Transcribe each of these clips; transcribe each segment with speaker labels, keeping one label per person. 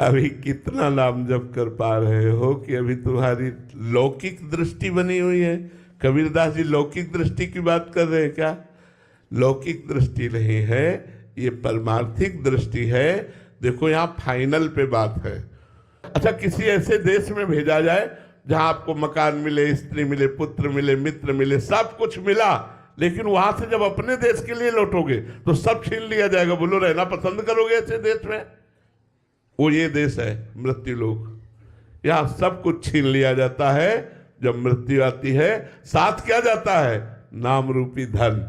Speaker 1: अभी कितना नाम जप कर पा रहे हो कि अभी तुम्हारी लौकिक दृष्टि बनी हुई है। कबीरदास जी लौकिक दृष्टि की बात कर रहे हैं क्या? लौकिक दृष्टि नहीं है, ये परमार्थिक दृष्टि है। देखो यहाँ फाइनल पे बात है। अच्छा, किसी ऐसे देश में भेजा जाए जहां आपको मकान मिले, स्त्री मिले, पुत्र मिले, मित्र मिले, सब कुछ मिला, लेकिन वहां से जब अपने देश के लिए लौटोगे तो सब छीन लिया जाएगा। बोलो रहना पसंद करोगे ऐसे देश में? वो ये देश है मृत्यु लोक। यहां सब कुछ छीन लिया जाता है। जब मृत्यु आती है साथ क्या जाता है? नाम रूपी धन।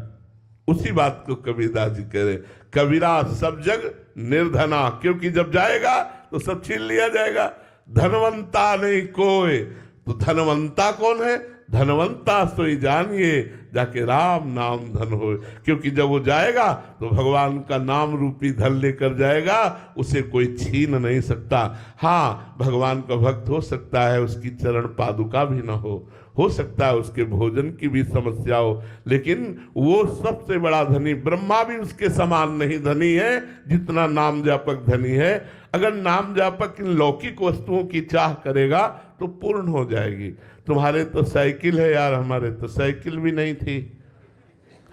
Speaker 1: उसी बात को कबीरदास जी कह रहे, कबीरा सब जग निर्धना, क्योंकि जब जाएगा तो सब छीन लिया जाएगा। धनवंता नहीं कोई, तो धनवंता कौन है? धनवंता सोई जानिए, जाके राम नाम धन हो। क्योंकि जब वो जाएगा तो भगवान का नाम रूपी धन लेकर जाएगा, उसे कोई छीन नहीं सकता। हाँ, भगवान का भक्त हो सकता है उसकी चरण पादुका भी न हो सकता है उसके भोजन की भी समस्या हो, लेकिन वो सबसे बड़ा धनी, ब्रह्मा भी उसके समान नहीं धनी है जितना नाम जापक धनी है। अगर नाम जापक इन लौकिक वस्तुओं की चाह करेगा तो पूर्ण हो जाएगी। तुम्हारे तो साइकिल है यार, हमारे तो साइकिल भी नहीं थी।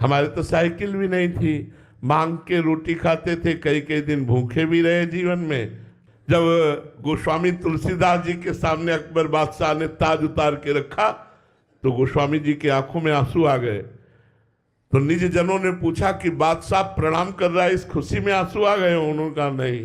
Speaker 1: हमारे तो साइकिल भी नहीं थी, मांग के रोटी खाते थे, कई कई दिन भूखे भी रहे जीवन में। जब गोस्वामी तुलसीदास जी के सामने अकबर बादशाह ने ताज उतार के रखा तो गोस्वामी जी की आंखों में आंसू आ गए। तो निज जनों ने पूछा कि बादशाह प्रणाम कर रहा है, इस खुशी में आंसू आ गए? उन्होंने कहा नहीं,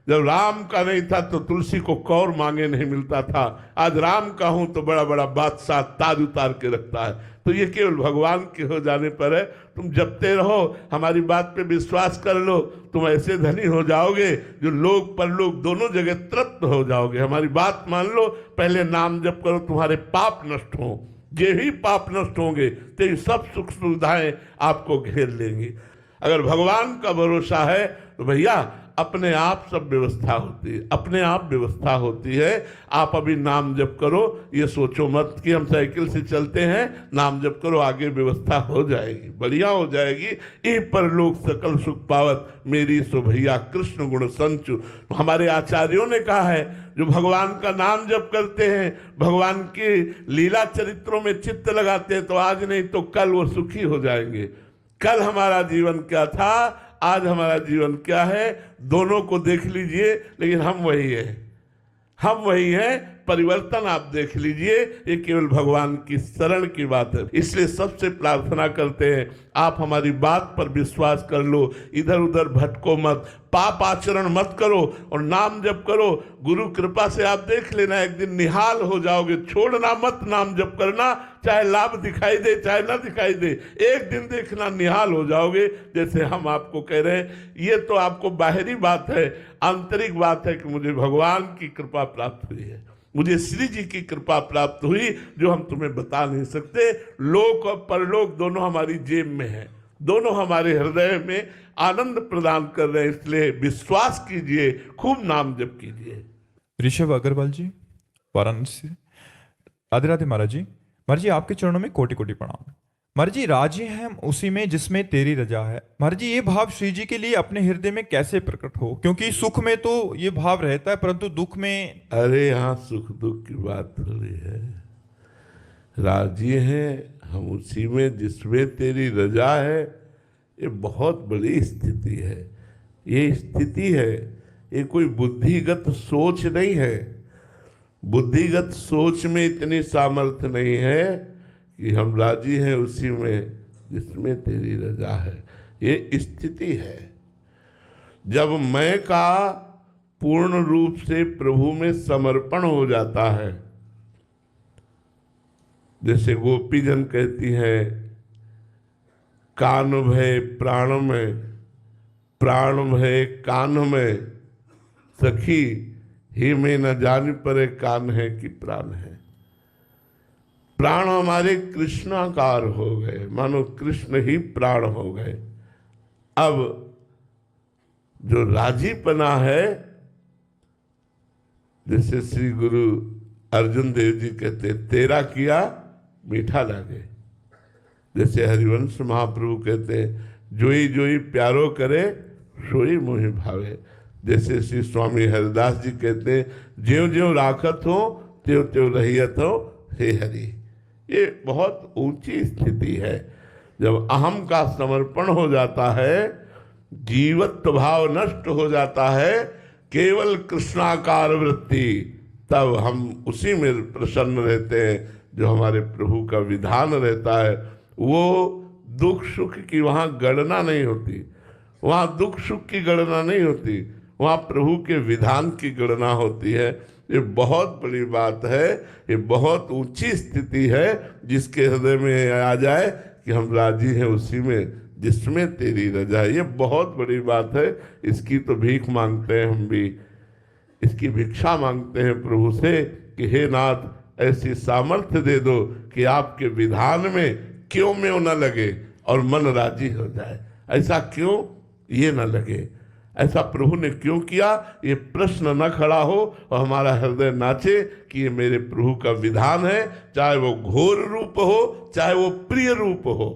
Speaker 1: जब राम का नहीं था तो तुलसी को कौर मांगे नहीं मिलता था, आज राम का हूं तो बड़ा बड़ा बादशाह ताज उतार के रखता है। तो ये केवल भगवान के हो जाने पर है। तुम जपते रहो, हमारी बात पे विश्वास कर लो, तुम ऐसे धनी हो जाओगे जो लोक परलोक दोनों जगह तृप्त हो जाओगे। हमारी बात मान लो, पहले नाम जप करो, तुम्हारे पाप नष्ट हो। ये ही पाप नष्ट होंगे तो ये सब सुख सुविधाएं आपको घेर लेंगी। अगर भगवान का भरोसा है तो भैया अपने आप सब व्यवस्था होती है, अपने आप व्यवस्था होती है। आप अभी नाम जप करो, ये सोचो मत कि हम साइकिल से चलते हैं, नाम जप करो, आगे व्यवस्था हो जाएगी, बढ़िया हो जाएगी। ई पर लोग सकल सुख पावत, मेरी सो भैया कृष्ण गुण संचु। हमारे आचार्यों ने कहा है, जो भगवान का नाम जप करते हैं, भगवान की लीला चरित्रों में चित्त लगाते हैं, तो आज नहीं तो कल वो सुखी हो जाएंगे। कल हमारा जीवन क्या था, आज हमारा जीवन क्या है, दोनों को देख लीजिए, लेकिन हम वही है, हम वही हैं। परिवर्तन आप देख लीजिए, ये केवल भगवान की शरण की बात है। इसलिए सबसे प्रार्थना करते हैं, आप हमारी बात पर विश्वास कर लो, इधर उधर भटको मत, पाप आचरण मत करो और नाम जप करो। गुरु कृपा से आप देख लेना, एक दिन निहाल हो जाओगे। छोड़ना मत नाम जप करना, चाहे लाभ दिखाई दे चाहे ना दिखाई दे, एक दिन देखना निहाल हो जाओगे। जैसे हम आपको कह रहे हैं, ये तो आपको बाहरी बात है, आंतरिक बात है कि मुझे भगवान की कृपा प्राप्त हुई है, मुझे श्री जी की कृपा प्राप्त हुई, जो हम तुम्हें बता नहीं सकते। लोक और परलोक दोनों हमारी जेब में है, दोनों हमारे हृदय में आनंद प्रदान कर रहे हैं। इसलिए विश्वास कीजिए, खूब नाम जप कीजिए।
Speaker 2: ऋषभ अग्रवाल जी, वाराणसी। राधे राधे महाराज जी। महाराज जी, आपके चरणों में कोटि कोटि प्रणाम। महाराज जी, राजी हैं हम उसी में जिसमें तेरी रजा है। महाराज जी, ये भाव श्री जी के लिए अपने हृदय में कैसे प्रकट हो? क्योंकि सुख में तो ये भाव रहता है, परंतु दुख में।
Speaker 1: अरे यहाँ सुख दुख की बात थोड़ी है। राजी हैं हम उसी में जिसमें तेरी रजा है, ये बहुत बड़ी स्थिति है। ये स्थिति है, ये कोई बुद्धिगत सोच नहीं है। बुद्धिगत सोच में इतनी सामर्थ्य नहीं है कि हम राजी हैं उसी में जिसमें तेरी रजा है। ये स्थिति है जब मैं का पूर्ण रूप से प्रभु में समर्पण हो जाता है। जैसे गोपीजन कहती है, कान भय प्राण में, प्राण भय कान में, सखी ही में न जान परे कान है कि प्राण है। प्राण हमारे कृष्णाकार हो गए, मानो कृष्ण ही प्राण हो गए। अब जो राजीपना है, जैसे श्री गुरु अर्जुन देव जी कहते, तेरा किया मीठा लगे। जैसे हरिवंश महाप्रभु कहते हैं, जोई जोई प्यारो करे सोई मोहि भावे। जैसे श्री स्वामी हरिदास जी कहते हैं, ज्यों ज्यों राखत हो त्यों त्यों रहियत हो हे हरि। ये बहुत ऊंची स्थिति है। जब अहम का समर्पण हो जाता है, जीवत्व भाव नष्ट हो जाता है, केवल कृष्णाकार वृत्ति, तब हम उसी में प्रसन्न रहते हैं जो हमारे प्रभु का विधान रहता है। वो दुख सुख की वहाँ गणना नहीं होती, वहाँ दुख सुख की गणना नहीं होती, वहाँ प्रभु के विधान की गणना होती है। ये बहुत बड़ी बात है, ये बहुत ऊंची स्थिति है जिसके हृदय में आ जाए कि हम राजी हैं उसी में जिसमें तेरी रजा है। ये बहुत बड़ी बात है। इसकी तो भीख मांगते हैं हम भी, इसकी भिक्षा मांगते हैं प्रभु से कि हे नाथ ऐसी सामर्थ्य दे दो कि आपके विधान में क्यों में न लगे और मन राजी हो जाए। ऐसा क्यों ये न लगे, ऐसा प्रभु ने क्यों किया, ये प्रश्न न खड़ा हो और हमारा हृदय नाचे कि ये मेरे प्रभु का विधान है। चाहे वो घोर रूप हो, चाहे वो प्रिय रूप हो,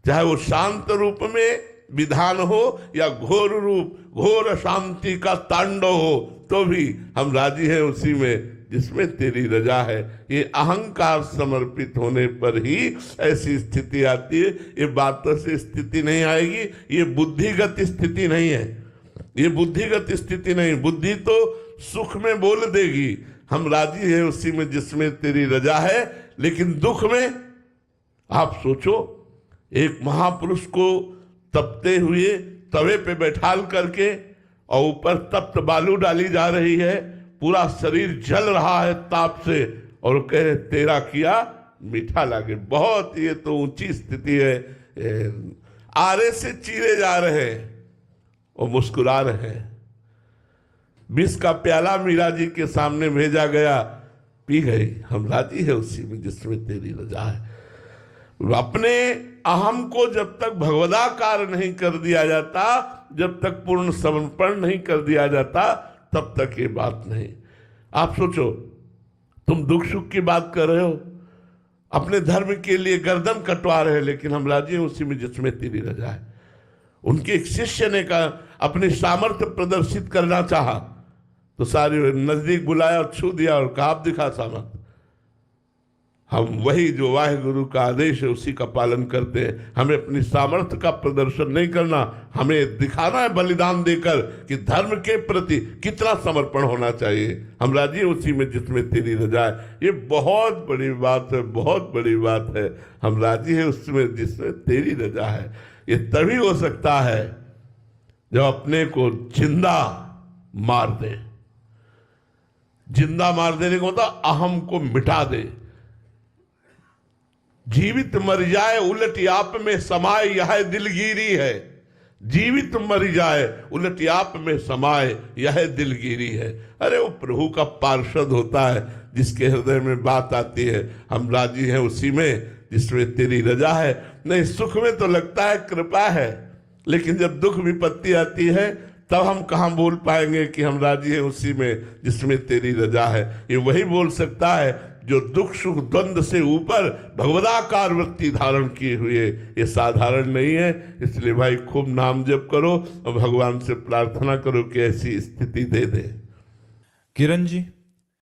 Speaker 1: चाहे वो शांत रूप में विधान हो या घोर रूप, घोर शांति का तांडव हो, तो भी हम राजी हैं उसी में जिसमें तेरी रजा है। ये अहंकार समर्पित होने पर ही ऐसी स्थिति आती है। ये बातों से स्थिति नहीं आएगी, ये बुद्धिगत स्थिति नहीं है, ये बुद्धिगत स्थिति नहीं। बुद्धि तो सुख में बोल देगी हम राजी हैं उसी में जिसमें तेरी रजा है, लेकिन दुख में आप सोचो, एक महापुरुष को तपते हुए तवे पे बैठाल करके और ऊपर तप्त बालू डाली जा रही है, पूरा शरीर जल रहा है ताप से, और कहे तेरा किया मीठा लागे। बहुत ये तो ऊंची स्थिति है। आरे से चीरे जा रहे हैं और मुस्कुरा रहे हैं। विष का प्याला मीरा जी के सामने भेजा गया, पी गई, हम राजी है उसी में जिसमें तेरी रजा है। अपने अहम को जब तक भगवदाकार नहीं कर दिया जाता, जब तक पूर्ण समर्पण नहीं कर दिया जाता, तब तक ये बात नहीं। आप सोचो, तुम दुख सुख की बात कर रहे हो, अपने धर्म के लिए गर्दन कटवा रहे, लेकिन हम राजी हैं उसी में जिसमें तेरी रजा है। उनके एक शिष्य ने कहा, अपनी सामर्थ्य प्रदर्शित करना चाहा तो सारे नजदीक बुलाया और छू दिया और कहा आप दिखा सामर्थ्य। हम वही जो वाहेगुरु का आदेश है उसी का पालन करते हैं। हमें अपनी सामर्थ्य का प्रदर्शन नहीं करना, हमें दिखाना है बलिदान देकर कि धर्म के प्रति कितना समर्पण होना चाहिए। हम राजी हैं उसी में जिसमें तेरी रजा है। ये बहुत बड़ी बात है, बहुत बड़ी बात है। हम राजी हैं उसमें जिसमें तेरी रजा है। ये तभी हो सकता है जब अपने को जिंदा मार दे। जिंदा मार देने को होता अहम को मिटा दे। जीवित मर जाए उलट आप में समाए यह दिलगिरी है। जीवित मर जाए उलट आप में समाए यह दिलगिरी है। अरे वो प्रभु का पार्षद होता है जिसके हृदय में बात आती है, हम राजी हैं उसी में जिसमें तेरी रजा है। नहीं, सुख में तो लगता है कृपा है, लेकिन जब दुख विपत्ति आती है तब हम कहाँ बोल पाएंगे कि हम राजी हैं उसी में जिसमें तेरी रजा है। ये वही बोल सकता है जो दुख सुख द्वंद्व से ऊपर भगवदाकार वृत्ति धारण किए हुए। ये साधारण नहीं है। इसलिए भाई खूब नाम जप करो और भगवान से प्रार्थना करो कि ऐसी स्थिति दे दे।
Speaker 2: किरण जी,